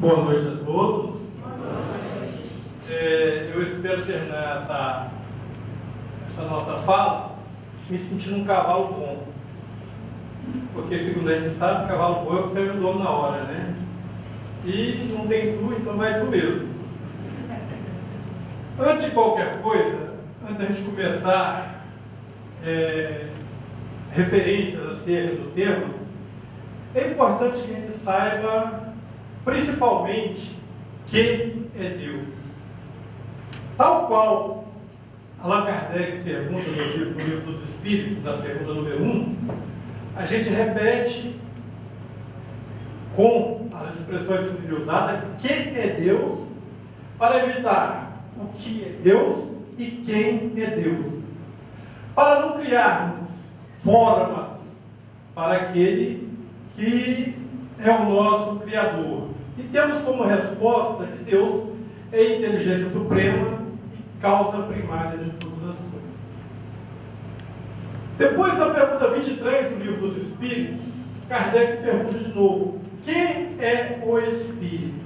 Boa noite a todos. Eu espero terminar essa nossa fala me sentindo um cavalo bom. Porque, segundo a gente sabe, cavalo bom é o que serve o dono na hora, né? E não tem tu, então vai tu mesmo. Antes de qualquer coisa, antes da gente começar referências acerca do tema, é importante que a gente saiba, principalmente, quem é Deus. Tal qual Allan Kardec pergunta no livro dos Espíritos, na pergunta número 1, a gente repete com as expressões que ele usada, quem é Deus, para evitar o que é Deus e quem é Deus. Para não criarmos formas para aquele que é o nosso Criador. E temos como resposta que Deus é a inteligência suprema e causa primária de todas as coisas. Depois da pergunta 23 do livro dos Espíritos, Kardec pergunta de novo, quem é o Espírito?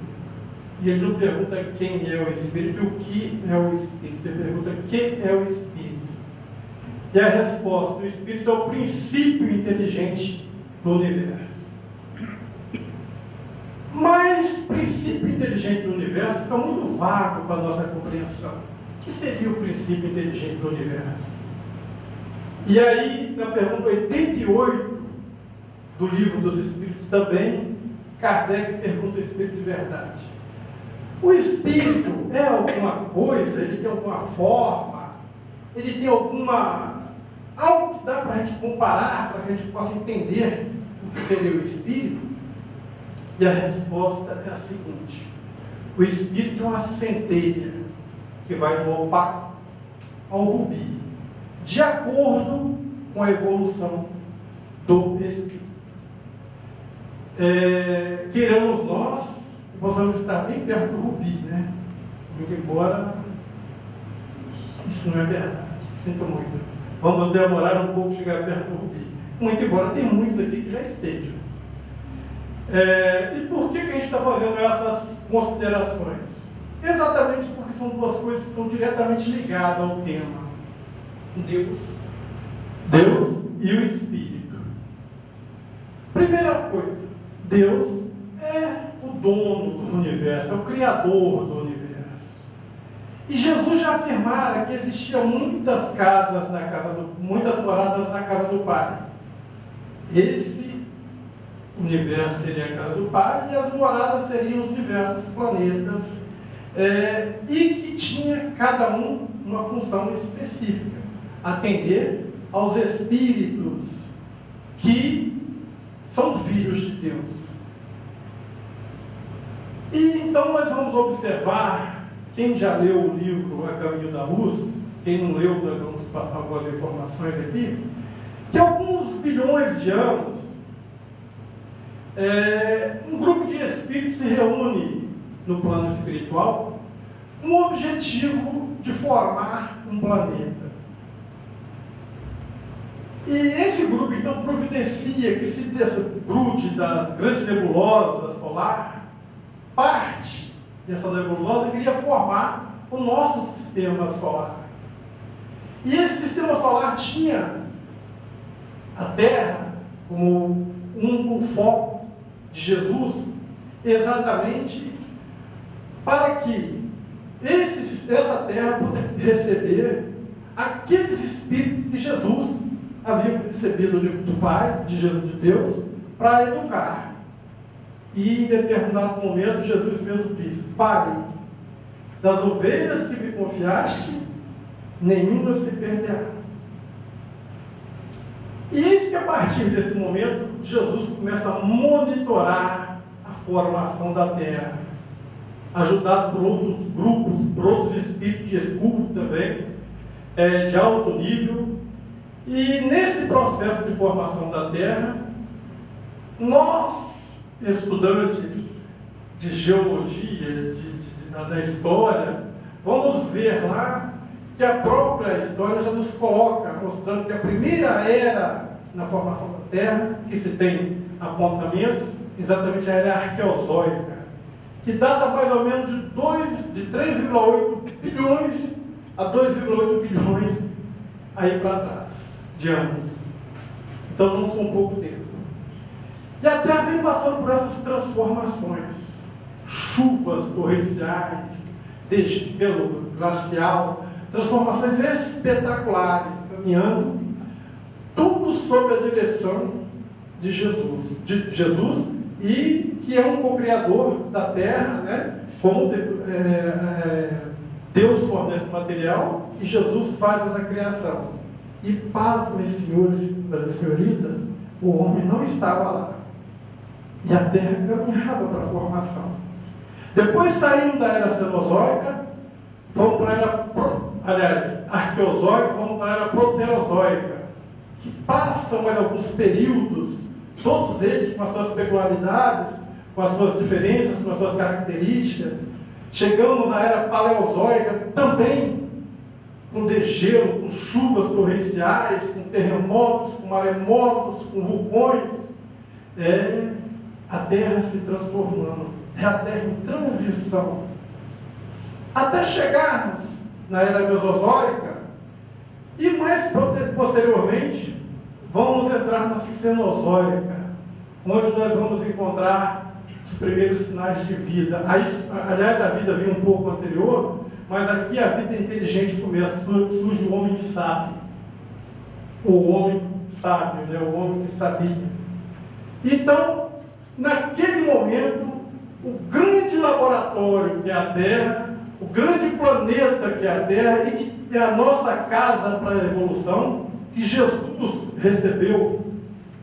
E ele não pergunta quem é o Espírito e o que é o Espírito, ele pergunta quem é o Espírito. E a resposta, o Espírito é o princípio inteligente do universo. Mas o princípio inteligente do universo fica muito vago para a nossa compreensão. O que seria o princípio inteligente do universo? E aí, na pergunta 88 do livro dos Espíritos também, Kardec pergunta o Espírito de verdade. O Espírito é alguma coisa? Ele tem alguma forma? Ele tem algo que dá para a gente comparar, para que a gente possa entender o que seria o Espírito? E a resposta é a seguinte: o Espírito é uma centelha que vai do opaco ao rubi, de acordo com a evolução do Espírito. Queiramos nós que possamos estar bem perto do rubi, né? Muito embora isso não é verdade, sinto muito. Vamos demorar um pouco chegar perto do rubi. Muito embora tem muitos aqui que já estejam. E por que a gente está fazendo essas considerações? Exatamente porque são duas coisas que estão diretamente ligadas ao tema. Deus e o Espírito. Primeira coisa, Deus é o dono do universo, é o criador do universo. E Jesus já afirmara que existiam muitas muitas moradas na casa do Pai. Esse universo seria a casa do Pai e as moradas seriam os diversos planetas, e que tinha cada um uma função específica, atender aos espíritos que são filhos de Deus. E então nós vamos observar, quem já leu o livro A Caminho da Luz, quem não leu, nós vamos passar algumas informações aqui, que há alguns bilhões de anos, um grupo de espíritos se reúne no plano espiritual com o objetivo de formar um planeta. E esse grupo, então, providencia que se desgrude da grande nebulosa solar, parte dessa nebulosa queria formar o nosso sistema solar. E esse sistema solar tinha a Terra como um foco de Jesus, exatamente para que essa terra pudesse receber aqueles espíritos que Jesus havia recebido do Pai, de Deus, para educar. E em determinado momento Jesus mesmo disse: Pai, das ovelhas que me confiaste, nenhuma se perderá. E eis que a partir desse momento, Jesus começa a monitorar a formação da Terra, ajudado por outros grupos, por outros espíritos de estudo também, de alto nível. E nesse processo de formação da Terra, nós, estudantes de geologia, da história, vamos ver lá que a própria história já nos coloca, mostrando que a primeira era na formação da Terra, que se tem apontamentos, exatamente a era arqueozóica, que data mais ou menos de 3,8 bilhões a 2,8 bilhões aí para trás, de anos. Então não são pouco tempo. E a Terra vem passando por essas transformações. Chuvas torrenciais, desgelo glacial, transformações espetaculares, caminhando, tudo sob a direção de Jesus, e que é um co-criador da Terra, né? Como Deus fornece material e Jesus faz essa criação. E pasmem, senhores e senhoritas, o homem não estava lá. E a Terra caminhava para a formação. Depois saímos da era Cenozoica, vamos para a era Arqueozoica, vamos para a era Proterozoica, que passam mais alguns períodos, todos eles com as suas peculiaridades, com as suas diferenças, com as suas características. Chegamos na era Paleozoica, também com degelo, com chuvas torrenciais, com terremotos, com maremotos, com vulcões. A Terra se transformando, é a Terra em transição. Até chegarmos na era Mesozoica, e mais posteriormente, vamos entrar na Cenozoica, onde nós vamos encontrar os primeiros sinais de vida. Aliás, a vida vinha um pouco anterior, mas aqui a vida inteligente começa, surge o homem sábio. O homem sábio, né? O homem que sabia. Então, naquele momento, o grande laboratório que é a Terra, o grande planeta que é a Terra, e que é a nossa casa para a evolução, que Jesus recebeu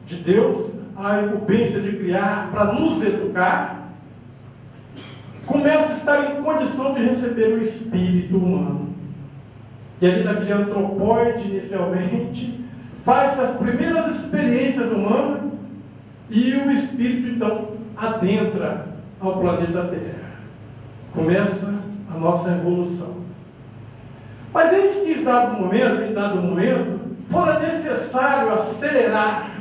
de Deus, a incumbência de criar para nos educar, começa a estar em condição de receber o espírito humano. E ali naquele antropóide, inicialmente, faz as primeiras experiências humanas, e o espírito, então, adentra ao planeta Terra. Começa a nossa evolução. Mas eis que em dado momento, fora necessário acelerar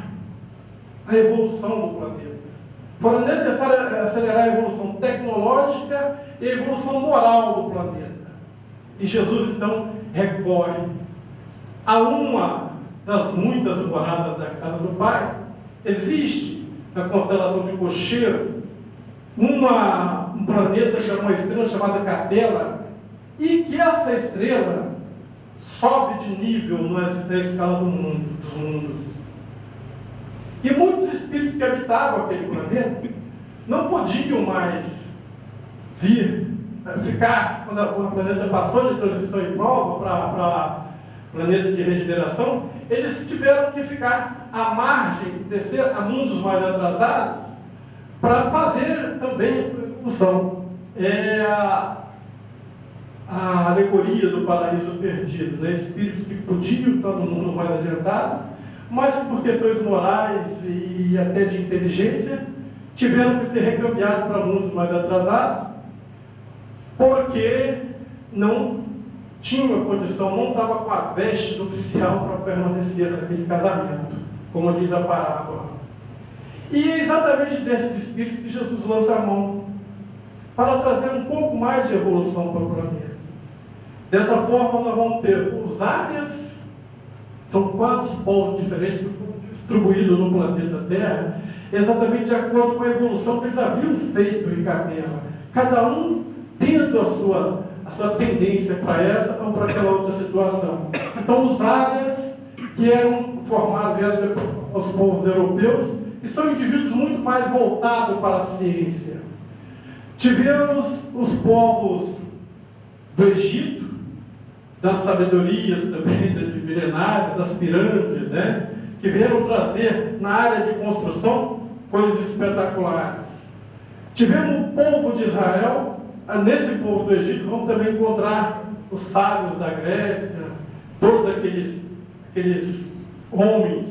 a evolução do planeta. Fora necessário acelerar a evolução tecnológica e a evolução moral do planeta. E Jesus, então, recorre a uma das muitas moradas da casa do Pai. Existe, na constelação de Cocheiro, um planeta, uma estrela chamada Capela, e que essa estrela sobe de nível na escala dos mundos. E muitos espíritos que habitavam aquele planeta não podiam mais ficar, quando o planeta passou de transição e prova para planeta de regeneração, eles tiveram que ficar à margem, descer a mundos mais atrasados, para fazer também essa evolução. É a alegoria do paraíso perdido, né? Espíritos que podiam estar no mundo mais adiantado, mas por questões morais e até de inteligência, tiveram que ser recambiados para mundos mais atrasados, porque não tinham a condição, não estava com a veste nupcial para permanecer naquele casamento, como diz a parábola. E é exatamente desses espíritos que Jesus lança a mão, para trazer um pouco mais de evolução para o planeta. Dessa forma, nós vamos ter os áreas, são 4 povos diferentes que foram distribuídos no planeta Terra, exatamente de acordo com a evolução que eles haviam feito em Capela. Cada um tendo a sua tendência para essa ou para aquela outra situação. Então, os áreas que eram formados, vieram aos povos europeus, que são indivíduos muito mais voltados para a ciência. Tivemos os povos do Egito, das sabedorias também milenares, das pirâmides, né? Que vieram trazer na área de construção coisas espetaculares. Tivemos o povo de Israel, nesse povo do Egito vamos também encontrar os sábios da Grécia, todos aqueles homens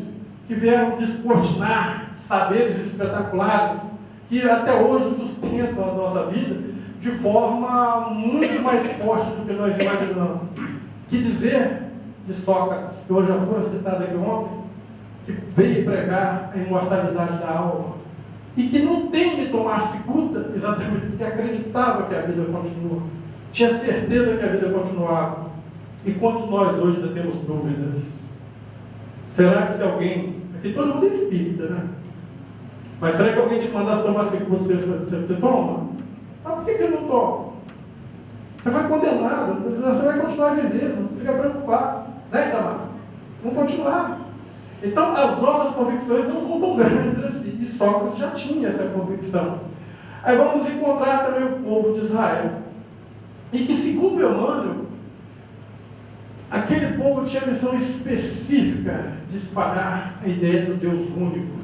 que vieram descortinar saberes espetaculares que até hoje sustentam a nossa vida de forma muito mais forte do que nós imaginamos. Que dizer de Sócrates, que hoje já foi citado aqui ontem, que veio pregar a imortalidade da alma. e que não tem de tomar cicuta exatamente porque acreditava que a vida continua, tinha certeza que a vida continuava. E quantos nós hoje ainda temos dúvidas? Será que se alguém, aqui todo mundo é espírita, né? Mas será que alguém te mandasse tomar cicuta, você toma? Mas por que eu não tomo? Você vai condenado, você vai continuar vivendo, não fica preocupado, né, Itamar? Vamos continuar. Então, as nossas convicções não são tão grandes assim, e Sócrates já tinha essa convicção. Aí vamos encontrar também o povo de Israel, e que, segundo Emmanuel, aquele povo tinha a missão específica de espalhar a ideia do Deus único.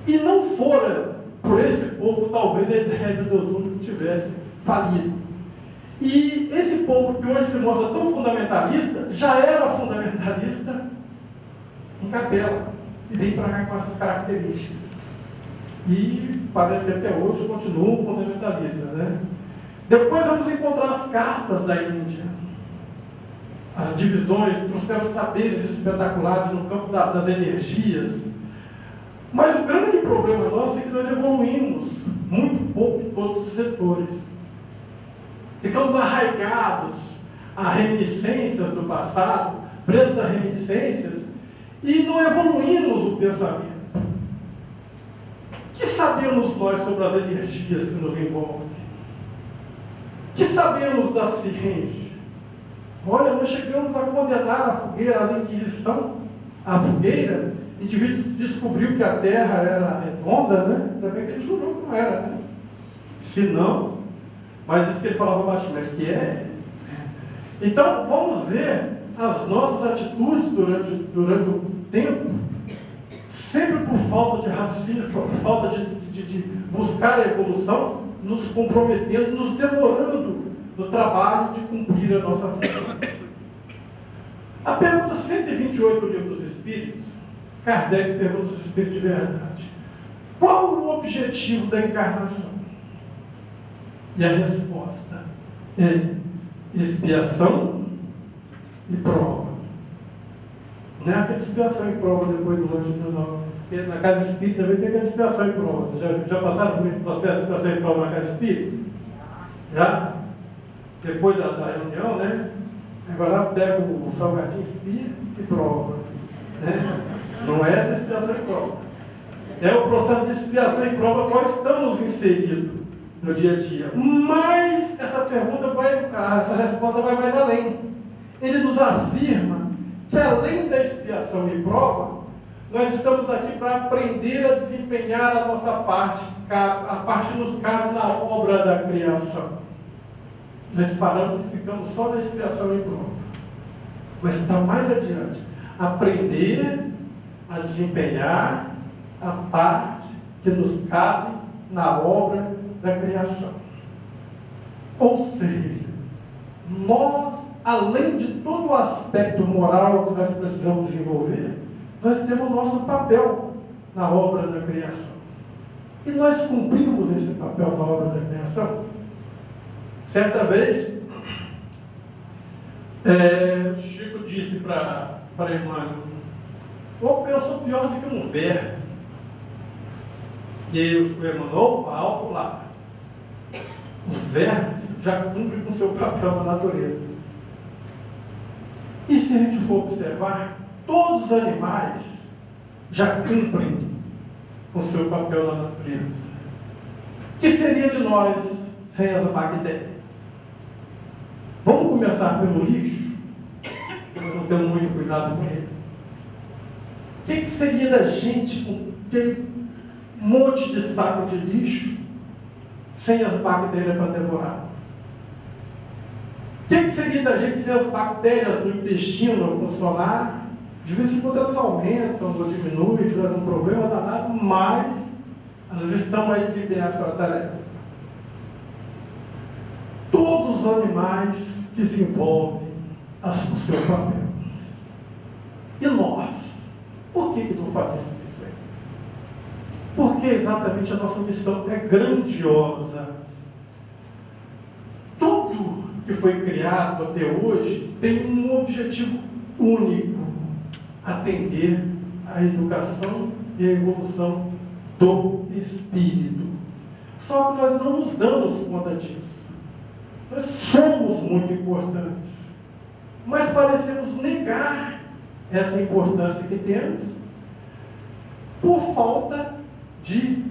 E não fora por esse povo, talvez a ideia do Deus único tivesse falido. E esse povo que hoje se mostra tão fundamentalista, já era fundamentalista em Capela, e veio para cá com essas características. E parece que até hoje continuam fundamentalistas, né? Depois vamos encontrar as castas da Índia. As divisões trouxeram saberes espetaculares no campo das energias. Mas o grande problema nosso é que nós evoluímos muito pouco em todos os setores. Ficamos arraigados a reminiscências do passado, presos a reminiscências, e não evoluímos o pensamento. O que sabemos nós sobre as energias que nos envolvem? O que sabemos da ciência? Olha, nós chegamos a condenar a fogueira, a Inquisição, a fogueira, e descobriu que a Terra era redonda, né? Ainda bem que ele jurou que não era, né? Se não, mas disse que ele falava baixinho, mas que é. Então, vamos ver as nossas atitudes durante o tempo, sempre por falta de raciocínio, por falta de buscar a evolução, nos comprometendo, nos demorando no trabalho de cumprir a nossa função. A pergunta 128 do Livro dos Espíritos, Kardec pergunta aos Espíritos de verdade: qual o objetivo da encarnação? E a resposta é expiação e prova. Não é aquela expiação e prova depois do lanche, não. Porque na casa espírita também tem aquela expiação e prova. Vocês já passaram por esse processo de expiação e prova na casa espírita? Já? Depois da reunião, né? Agora lá pega o salgadinho, espia e prova. Né? Não é essa expiação e prova. É o processo de expiação e prova que nós estamos inseridos no dia a dia. Mas essa pergunta essa resposta vai mais além. Ele nos afirma que além da expiação e prova, nós estamos aqui para aprender a desempenhar a nossa parte, a parte que nos cabe na obra da criação. Nós paramos e ficamos só na expiação e prova. Mas está mais adiante. Aprender a desempenhar a parte que nos cabe na obra da criação. Ou seja, nós, além de todo o aspecto moral que nós precisamos desenvolver, nós temos o nosso papel na obra da criação. E nós cumprimos esse papel na obra da criação. Certa vez, Chico disse para Emmanuel: eu sou pior do que um verme. E o Emmanuel: opa, alto lá. Os vermes já cumprem com o seu papel na natureza. E se a gente for observar, todos os animais já cumprem com o seu papel na natureza. O que seria de nós sem as bactérias? Vamos começar pelo lixo. Eu não tenho muito cuidado com ele. O que seria da gente com aquele monte de saco de lixo sem as bactérias para devorar? O que seria da gente sem as bactérias no intestino funcionar? De vez em quando elas aumentam ou diminuem, tiveram um problema danado, mas elas estão aí desempenhando a sua tarefa. Todos os animais desenvolvem o seu papel. E nós? Por que não fazemos isso aí? Porque exatamente a nossa missão é grandiosa. Tudo que foi criado até hoje tem um objetivo único: atender à educação e à evolução do Espírito. Só que nós não nos damos conta disso. Nós somos muito importantes, mas parecemos negar essa importância que temos por falta de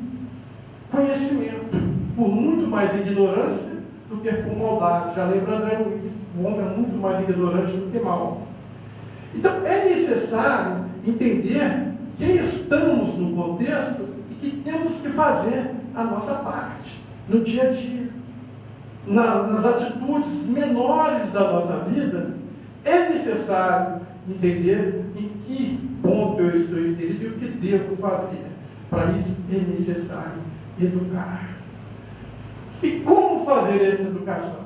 conhecimento, por muito mais ignorância do que por maldade. Já lembra André Luiz, o homem é muito mais ignorante do que mal. Então é necessário entender que estamos no contexto e que temos que fazer a nossa parte no dia a dia, nas atitudes menores da nossa vida. É necessário entender em que ponto eu estou inserido e o que devo fazer. Para isso é necessário educar. E como fazer essa educação?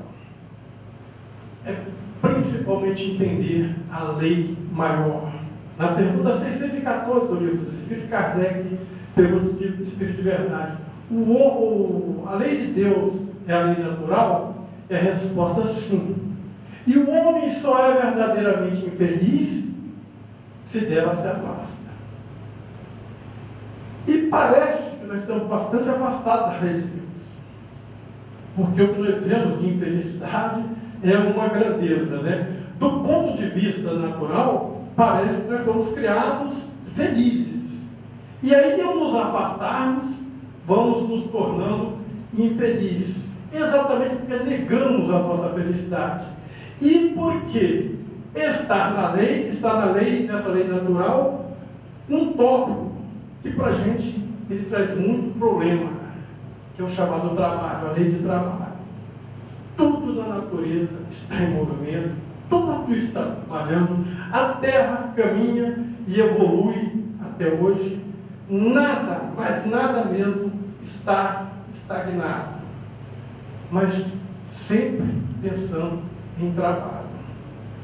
É principalmente entender a lei maior. Na pergunta 614 do Livro dos Espíritos, Kardec pergunta o Espírito de verdade: a lei de Deus é a lei natural? É a resposta sim. E o homem só é verdadeiramente infeliz se dela se afasta. E parece que nós estamos bastante afastados da lei de Deus. Porque o que nós vemos de infelicidade é uma grandeza, né? Do ponto de vista natural, parece que nós somos criados felizes. E aí, ao nos afastarmos, vamos nos tornando infelizes. Exatamente porque negamos a nossa felicidade. E porque está na lei, nessa lei natural, um tópico que para a gente ele traz muito problema, que é o chamado trabalho, a lei de trabalho. Tudo na natureza está em movimento, tudo está trabalhando, a terra caminha e evolui até hoje. Nada, mas nada mesmo está estagnado, mas sempre pensando em trabalho.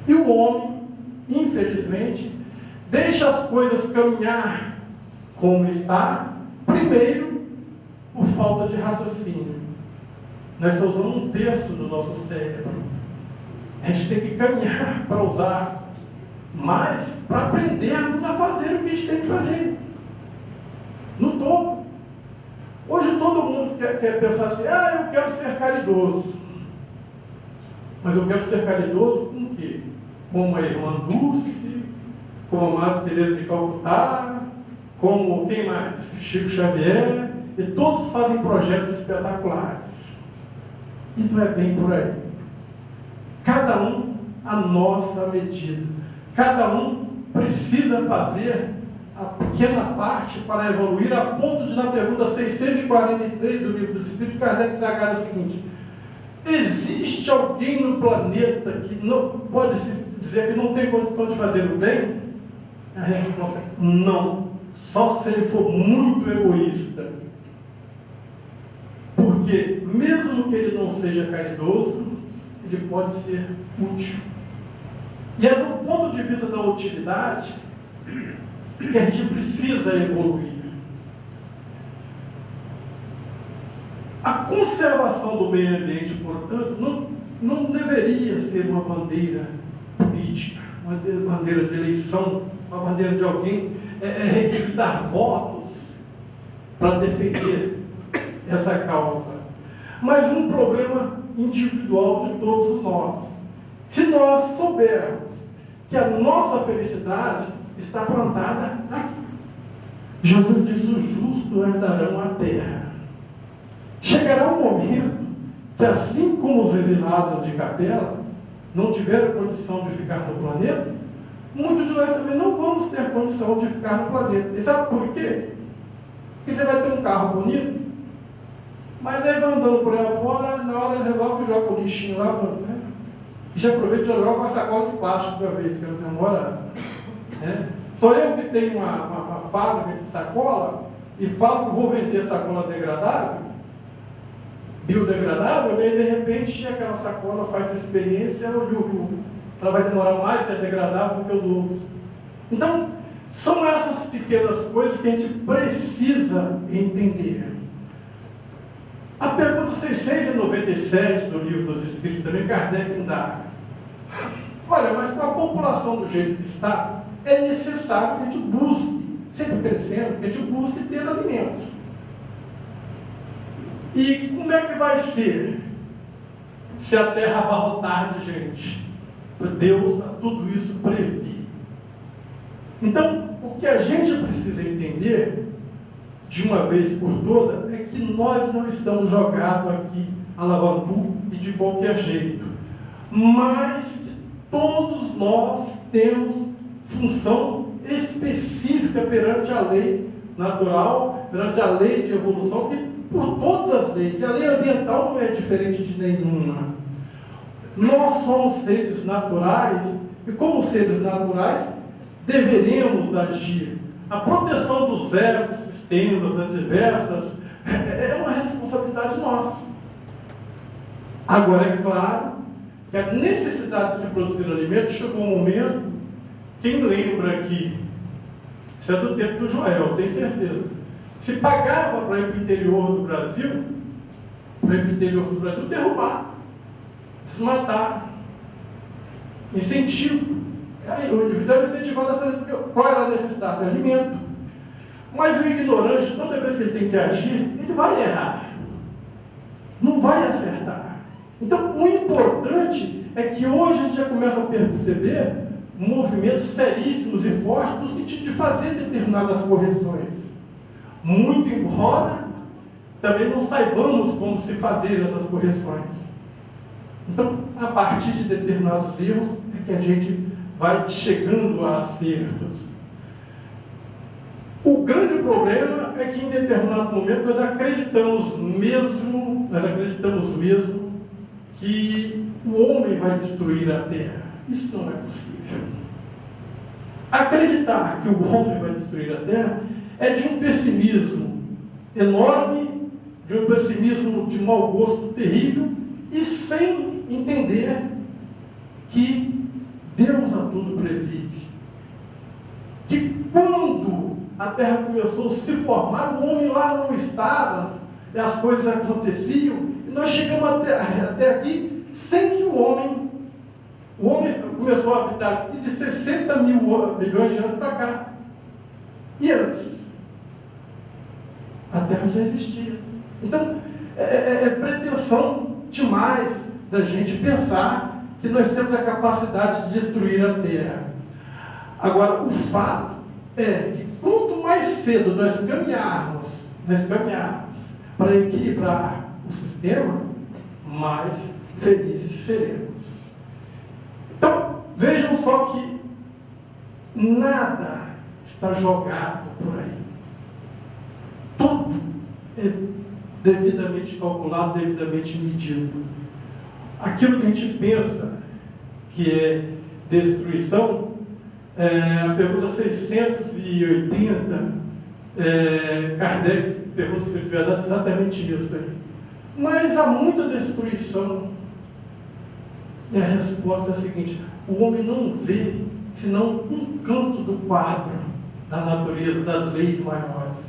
E o homem, infelizmente, deixa as coisas caminhar como está, primeiro, por falta de raciocínio. Nós só usamos um terço do nosso cérebro. A gente tem que caminhar para usar mais, para aprendermos a fazer o que a gente tem que fazer. No todo. Hoje todo mundo quer pensar assim: eu quero ser caridoso. Mas eu quero ser caridoso com o quê? Como a irmã Dulce, como a Madre Teresa de Calcutá, como quem mais? Chico Xavier, e todos fazem projetos espetaculares. E não é bem por aí. Cada um a nossa medida. Cada um precisa fazer a pequena parte para evoluir, a ponto de, na pergunta 643 do Livro dos Espíritos, Kardec indagar o seguinte: existe alguém no planeta que não pode se dizer que não tem condição de fazer o bem? A resposta é não, só se ele for muito egoísta. Porque mesmo que ele não seja caridoso, ele pode ser útil. E é do ponto de vista da utilidade que a gente precisa evoluir. A conservação do meio ambiente, portanto, não deveria ser uma bandeira política, uma bandeira de eleição, uma bandeira de alguém requisitar votos para defender essa causa, mas um problema individual de todos nós. Se nós soubermos que a nossa felicidade está plantada aqui. Jesus diz: os justos herdarão a terra. Chegará um momento que, assim como os exilados de Capela não tiveram condição de ficar no planeta, muitos de nós também não vamos ter condição de ficar no planeta. E sabe por quê? Porque você vai ter um carro bonito, mas aí vai andando por aí fora, na hora ele resolve jogar o lixinho lá, né? E já aproveita e já joga com a sacola de plástico para ver, que não demora. Né? Sou eu que tenho uma fábrica de sacola e falo que vou vender sacola degradável, biodegradável, e de repente aquela sacola faz essa experiência, ela vai demorar mais que é degradável do que o do outro. Então, são essas pequenas coisas que a gente precisa entender. A pergunta 697 do Livro dos Espíritos, também Kardec indaga: olha, mas com a população do jeito que está, é necessário que a gente busque, sempre crescendo, que a gente busque ter alimentos. E como é que vai ser se a terra abarrotar de gente? Deus a tudo isso previ. Então, o que a gente precisa entender, de uma vez por todas, é que nós não estamos jogados aqui a lavandu e de qualquer jeito, mas todos nós temos função específica perante a lei natural, perante a lei de evolução e por todas as leis. E a lei ambiental não é diferente de nenhuma. Nós somos seres naturais e, como seres naturais, deveremos agir. A proteção dos ecossistemas, das diversas, é uma responsabilidade nossa. Agora, é claro que a necessidade de se produzir alimentos chegou um momento, quem lembra aqui, isso é do tempo do Joel, tenho certeza, se pagava para ir para o interior do Brasil, derrubar, desmatar, incentivo. O indivíduo era incentivado a fazer, qual era a necessidade? De alimento. Mas o ignorante, toda vez que ele tem que agir, ele vai errar. Não vai acertar. Então, o importante é que hoje a gente já começa a perceber movimentos seríssimos e fortes no sentido de fazer determinadas correções. Muito embora também não saibamos como se fazer essas correções. Então, a partir de determinados erros, é que a gente vai chegando a acertos. O grande problema é que em determinado momento nós acreditamos mesmo que o homem vai destruir a terra. Isso não é possível. Acreditar que o homem vai destruir a terra é de um pessimismo enorme, de um pessimismo de mau gosto terrível e sem entender que Deus a tudo preside. Que quando a terra começou a se formar, o homem lá não estava, e as coisas aconteciam, e nós chegamos até aqui sem que o homem começou a habitar aqui de 60 milhões de anos para cá. E antes, a terra já existia. Então, é pretensão demais da gente pensar que nós temos a capacidade de destruir a terra. Agora, o fato é que quanto mais cedo nós caminharmos para equilibrar o sistema, mais felizes seremos. Então, vejam só que nada está jogado por aí. Tudo é devidamente calculado, devidamente medido. Aquilo que a gente pensa que é destruição, a pergunta 680, Kardec pergunta se de verdade exatamente isso aí. Mas há muita destruição. E a resposta é a seguinte: o homem não vê senão um canto do quadro da natureza, das leis maiores.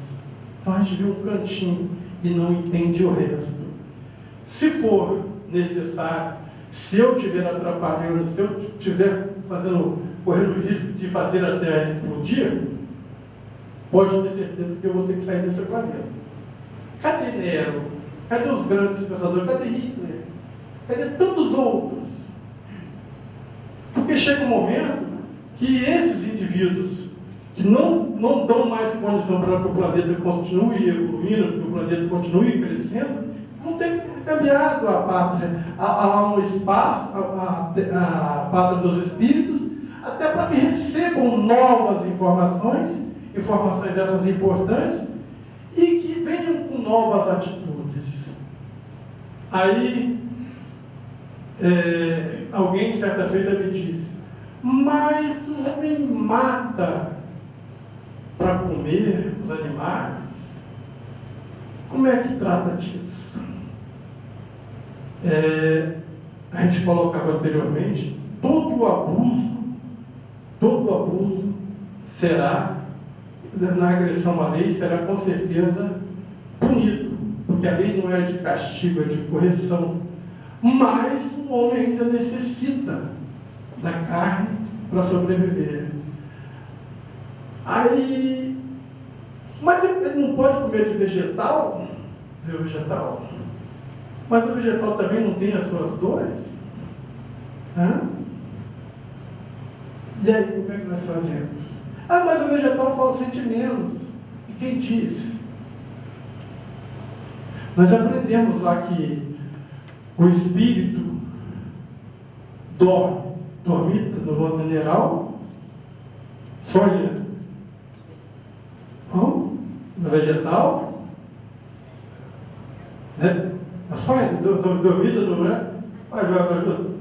Então a gente vê um cantinho e não entende o resto. Se for necessário, se eu estiver atrapalhando, se eu estiver correndo o risco de fazer a Terra explodir, pode ter certeza que eu vou ter que sair desse planeta. Cadê Nero? Cadê os grandes pensadores? Cadê Hitler? Cadê tantos outros? Porque chega um momento que esses indivíduos que não dão mais condição para que o planeta continue evoluindo, que o planeta continue crescendo, vão ter que ser encaminhado à pátria, a um espaço, a pátria dos espíritos, até para que recebam novas informações dessas importantes, e que venham com novas atitudes. Aí, alguém certa feita me disse: mas o homem mata para comer os animais? Como é que trata disso? A gente colocava anteriormente, todo abuso será, na agressão à lei, será com certeza punido, porque a lei não é de castigo, é de correção. Mas o homem ainda necessita da carne para sobreviver. Mas ele não pode comer de vegetal? Mas o vegetal também não tem as suas dores? Hã? E aí, como é que nós fazemos? Ah, mas o vegetal fala sentimentos. E quem disse? Nós aprendemos lá que o espírito dormita no mundo mineral, sonha no vegetal, né? A sonha dormita no ajuda.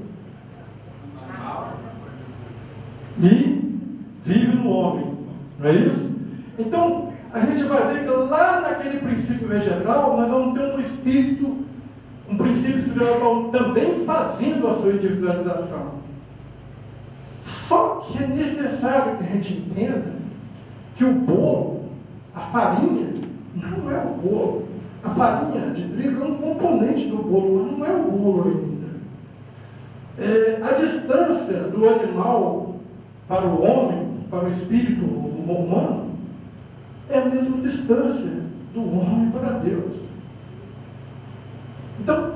E vive no homem, não é isso? Então, a gente vai ver que lá naquele princípio vegetal, nós vamos ter um espírito, um princípio espiritual também fazendo a sua individualização. Só que é necessário que a gente entenda que o bolo, a farinha, não é o bolo. A farinha de trigo é um componente do bolo, mas não é o bolo ainda. A distância do animal para o homem, para o espírito humano, é a mesma distância do homem para Deus. Então,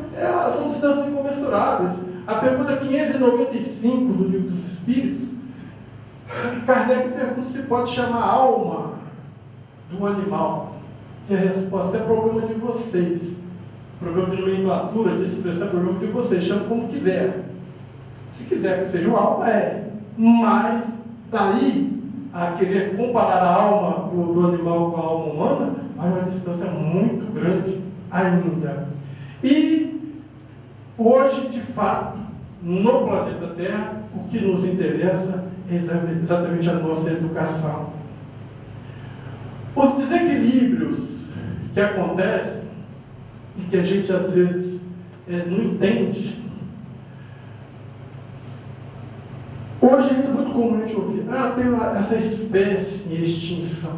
são distâncias incomensuráveis. A pergunta 595 do Livro dos Espíritos, Kardec pergunta se pode chamar alma do animal. E a resposta é problema de vocês. Problema de nomenclatura, de expressão, é problema de vocês. Chama como quiser. Se quiser que seja uma alma, é. Mas, daí a querer comparar a alma do animal com a alma humana, vai uma distância muito grande ainda. E hoje, de fato, no planeta Terra, o que nos interessa é exatamente a nossa educação. Os desequilíbrios que acontecem e que a gente às vezes não entende. Hoje é muito comum a gente ouvir, tem essa espécie em extinção.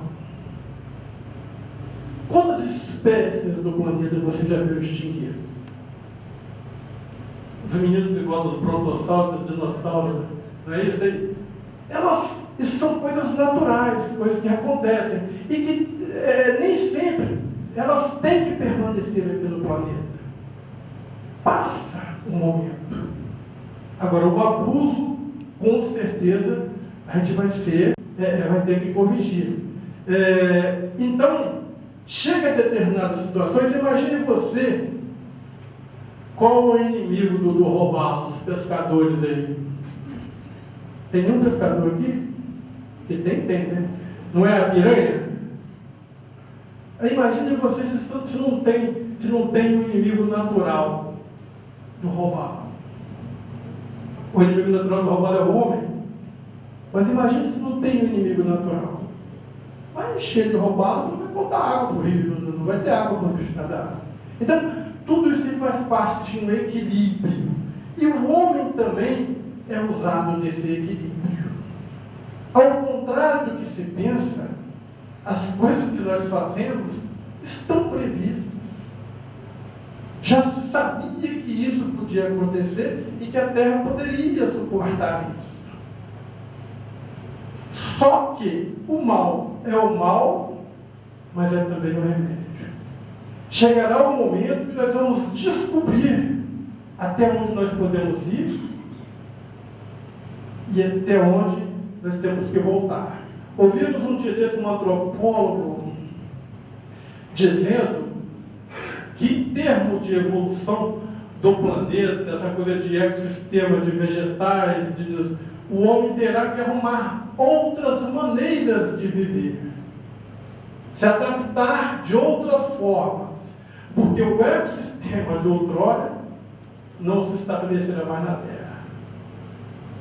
Quantas espécies do planeta você já viu extinguir? Os meninos igual dos brontosauros, dos dinossauros, não é isso aí? Isso são coisas naturais, coisas que acontecem, e que nem sempre elas têm que permanecer aqui no planeta. Passa um momento. Agora, o abuso, com certeza, a gente vai ter que corrigir. Então, chega a determinadas situações, imagine você, qual o inimigo do robalo, dos pescadores aí? Tem nenhum pescador aqui? Que tem, né? Não é a piranha? Aí imagine você se não tem um inimigo natural do robalo. O inimigo natural do robalo é o homem. Mas imagine se não tem um inimigo natural. Vai encher de robalo, não vai botar água para o rio, não vai ter água para o bicho nadar. Então, tudo isso faz parte de um equilíbrio. E o homem também é usado nesse equilíbrio. Ao contrário do que se pensa, as coisas que nós fazemos estão previstas. Já se sabia que isso podia acontecer e que a Terra poderia suportar isso. Só que o mal é o mal, mas é também o remédio. Chegará o momento que nós vamos descobrir até onde nós podemos ir e até onde nós temos que voltar. Ouvimos um dia desse um antropólogo dizendo que, em termos de evolução do planeta, essa coisa de ecossistema, de vegetais, o homem terá que arrumar outras maneiras de viver, se adaptar de outras formas, porque o ecossistema de outrora não se estabelecerá mais na Terra.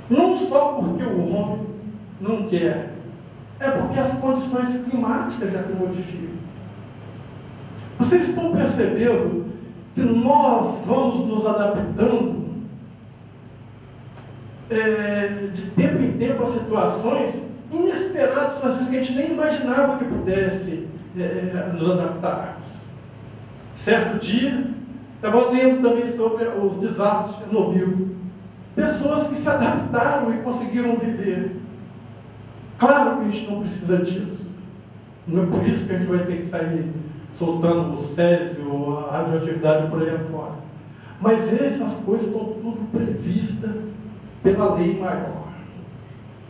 Não só porque o homem não quer, é porque as condições climáticas já se modificam. Vocês estão percebendo que nós vamos nos adaptando de tempo em tempo a situações inesperadas, às vezes que a gente nem imaginava que pudesse nos adaptarmos. Certo dia, estava lendo também sobre os desastres de Chernobyl. Pessoas que se adaptaram e conseguiram viver. Claro que a gente não precisa disso. Não é por isso que a gente vai ter que sair soltando o césio ou a radioatividade por aí afora. Mas essas coisas estão tudo previstas pela lei maior.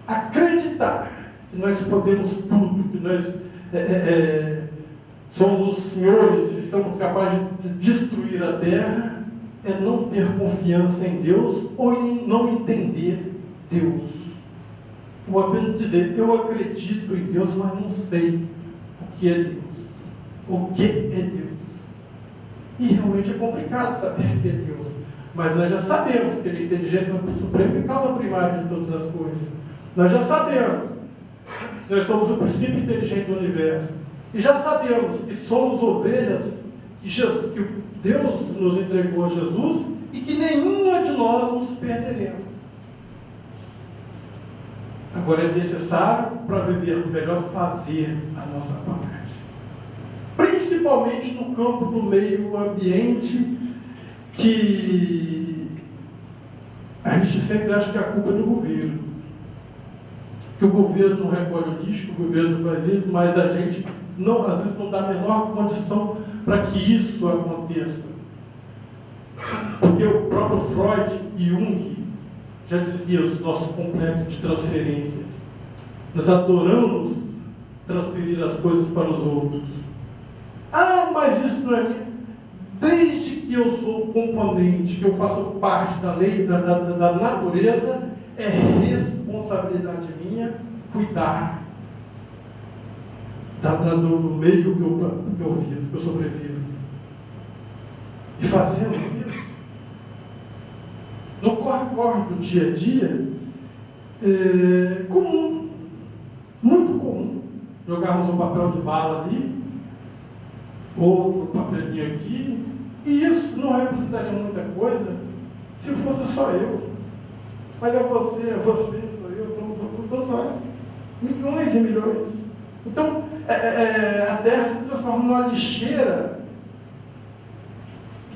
Acreditar que nós podemos tudo, que nós somos os senhores e somos capazes de destruir a terra, é não ter confiança em Deus ou em não entender Deus. Ou apenas dizer, eu acredito em Deus, mas não sei o que é Deus. O que é Deus? E realmente é complicado saber o que é Deus. Mas nós já sabemos que Ele é a inteligência suprema e causa primária de todas as coisas. Nós já sabemos. Nós somos o princípio inteligente do universo. E já sabemos que somos ovelhas que Deus nos entregou a Jesus e que nenhuma de nós nos perderemos. Agora é necessário, para vivermos melhor, fazer a nossa parte. Principalmente no campo do meio ambiente, que a gente sempre acha que a culpa é do governo. Que o governo não recolhe o lixo, que o governo faz isso, mas a gente às vezes não dá a menor condição para que isso aconteça. Porque o próprio Freud e Jung já dizia os nossos complexos de transferências. Nós adoramos transferir as coisas para os outros. Ah, mas isso não é minha. Desde que eu sou componente, que eu faço parte da lei, da natureza, é responsabilidade minha cuidar do meio que eu vivo, que eu sobrevivo. E fazemos isso. No corre-corre do dia a dia, é comum, muito comum, jogarmos um papel de bala ali, outro papelinho aqui, e isso não representaria muita coisa se fosse só eu. Mas é você, sou eu, somos todos nós. Milhões e milhões. Então, a terra se transforma numa lixeira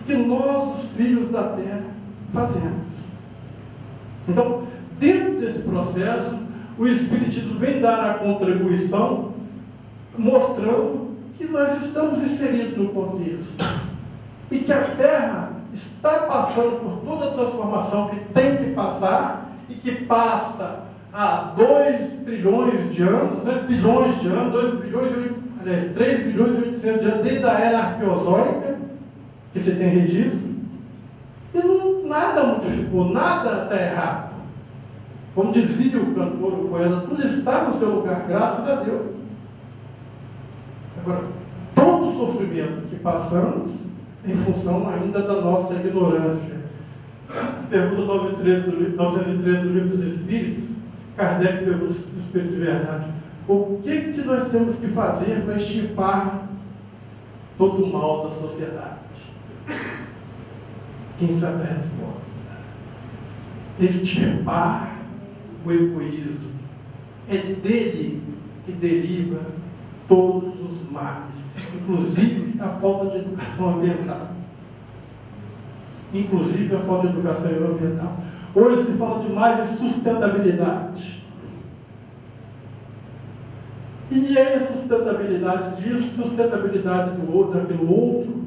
que nós, os filhos da terra, fazemos. Então, dentro desse processo, o Espiritismo vem dar a contribuição, mostrando que nós estamos inseridos no contexto. E que a terra está passando por toda a transformação que tem que passar, e que passa há 2 trilhões de anos, 2 bilhões de anos, 3 bilhões e 800 de anos, desde a era arqueozoica, que você tem registro, e nada modificou, nada está errado. Como dizia o cantor, o poeta, tudo está no seu lugar, graças a Deus. Agora, todo o sofrimento que passamos, em função ainda da nossa ignorância. Pergunta 913 do Livro dos Espíritos, Kardec pergunta do Espírito de Verdade: o que nós temos que fazer para extirpar todo o mal da sociedade? Quem sabe a resposta? Extirpar o egoísmo. É dele que deriva todos os males, inclusive a falta de educação ambiental. Hoje se fala demais em sustentabilidade. E é a sustentabilidade disso, sustentabilidade do outro, daquilo outro.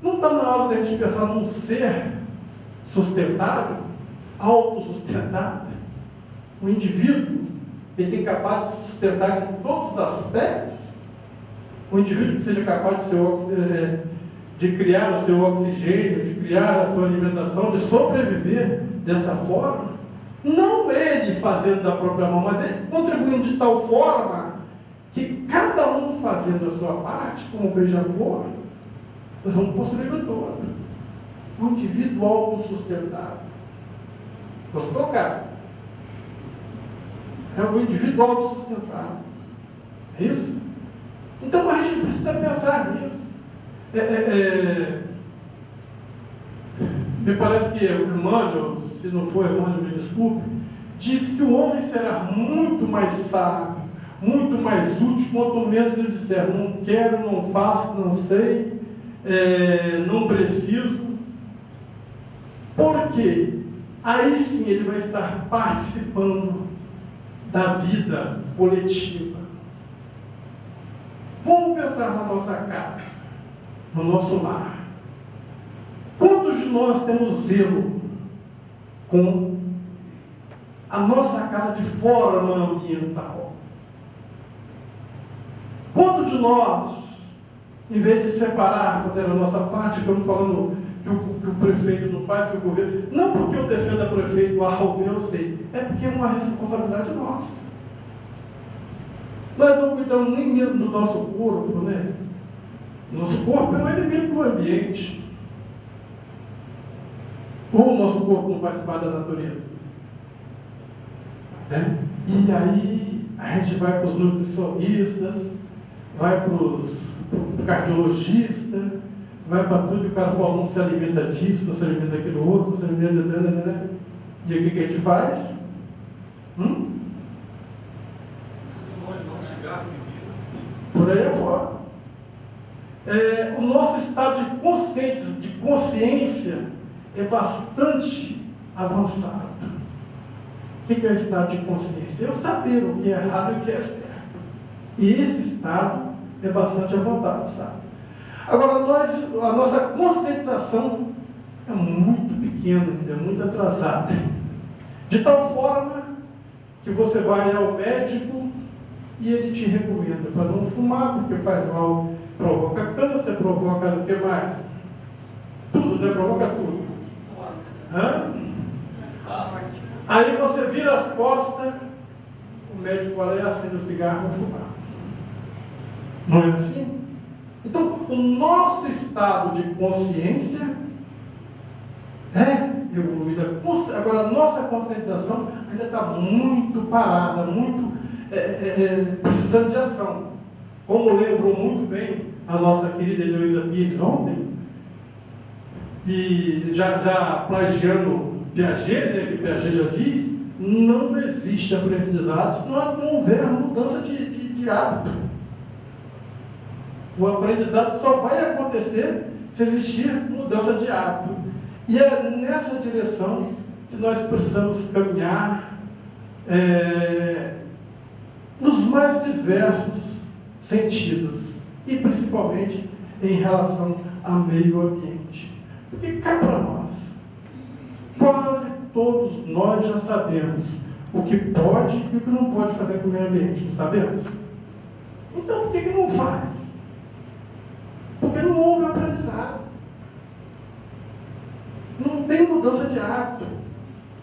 Não está na hora de a gente pensar num ser sustentável, autossustentável? O indivíduo, ele tem capaz de se sustentar em todos os aspectos. O indivíduo que seja capaz de criar o seu oxigênio, de criar a sua alimentação, de sobreviver dessa forma, não ele fazendo da própria mão, mas ele contribuindo de tal forma que cada um fazendo a sua parte, como beija-flor, nós vamos construir o todo. O indivíduo autossustentável. Gostou, cara? É o indivíduo autossustentável. É isso? Então a gente precisa pensar nisso. Me parece que Emmanuel, se não for Emmanuel, me desculpe, diz que o homem será muito mais sábio, muito mais útil, quanto menos ele disser: não quero, não faço, não sei, não preciso. Porque aí sim ele vai estar participando da vida coletiva. Vamos pensar na nossa casa, no nosso lar. Quantos Quantos de nós temos zelo com a nossa casa de forma ambiental? Quantos de nós, em vez de separar, fazer a nossa parte, estamos falando que o prefeito não faz, que o governo... Não porque eu defendo a prefeito A ou B, eu sei. É porque é uma responsabilidade nossa. Nós não cuidamos nem mesmo do nosso corpo, né? Nosso corpo é um elemento do ambiente. Ou o nosso corpo não faz parte da natureza? Né? E aí a gente vai para os nutricionistas, vai para os cardiologistas, vai para tudo, e o cara fala, não se alimenta disso, não se alimenta daquilo outro, não se alimenta... E aí o que a gente faz? Por aí afora. O nosso estado de consciência é bastante avançado. O que é o estado de consciência? É eu saber o que é errado e o que é certo. E esse estado é bastante avançado, sabe? Agora, a nossa conscientização é muito pequena ainda, é muito atrasada. De tal forma que você vai ao médico e ele te recomenda para não fumar, porque faz mal, provoca câncer, provoca o que mais? Tudo, né? Provoca tudo. Aí você vira as costas, o médico vai lá e acende o cigarro e fumar. Não é assim? Então, o nosso estado de consciência é evoluído. Agora, a nossa conscientização ainda está muito parada, muito precisando de ação. Como lembrou muito bem a nossa querida Heloísa Pires ontem, e já plagiando Piaget, né, que Piaget já diz, não existe aprendizado se não houver mudança de hábito. O aprendizado só vai acontecer se existir mudança de hábito. E é nessa direção que nós precisamos caminhar nos mais diversos sentidos, e principalmente em relação ao meio ambiente. Porque cá para nós, quase todos nós já sabemos o que pode e o que não pode fazer com o meio ambiente, não sabemos? Então por que não faz? Porque não houve aprendizado. Não tem mudança de hábito.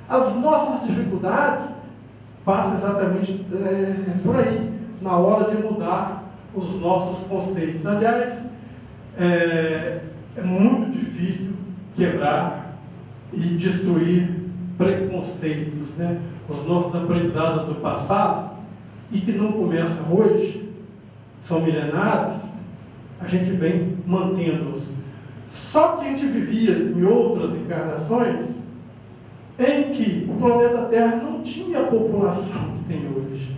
As nossas dificuldades passam exatamente por aí, na hora de mudar os nossos conceitos. Aliás, é muito difícil quebrar e destruir preconceitos, né? Os nossos aprendizados do passado, e que não começam hoje, são milenares, a gente vem mantendo-os. Só que a gente vivia em outras encarnações em que o planeta Terra não tinha a população que tem hoje.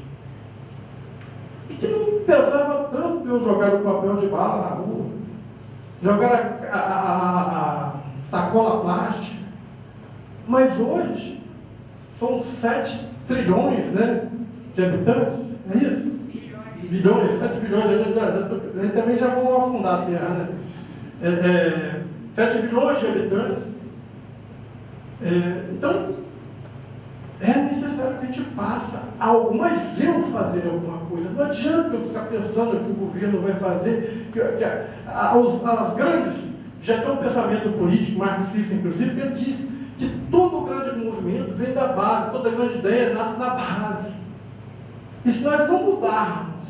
E que não pesava tanto eu jogar o papel de bala na rua, jogar a sacola plástica. Mas hoje são 7 trilhões, né, de habitantes, é isso? Bilhões, 7 bilhões, a gente também já vão afundar a Terra, né? 7 bilhões de habitantes. Então, é necessário que a gente faça algo, mas eu fazer alguma coisa. Não adianta eu ficar pensando que o governo vai fazer, as grandes, já tem um pensamento político, marxista inclusive, que ele diz que todo grande movimento vem da base, toda grande ideia nasce na base. E se nós não mudarmos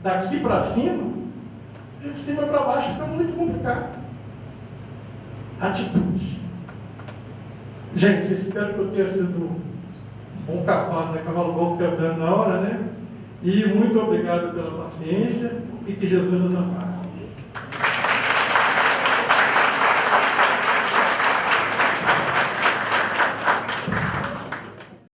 daqui para cima, de cima para baixo fica muito complicado. Atitude. Gente, espero que eu tenha sido um bom cavalo, né? Cavalo bom que fica na hora, né? E muito obrigado pela paciência e que Jesus nos ampare.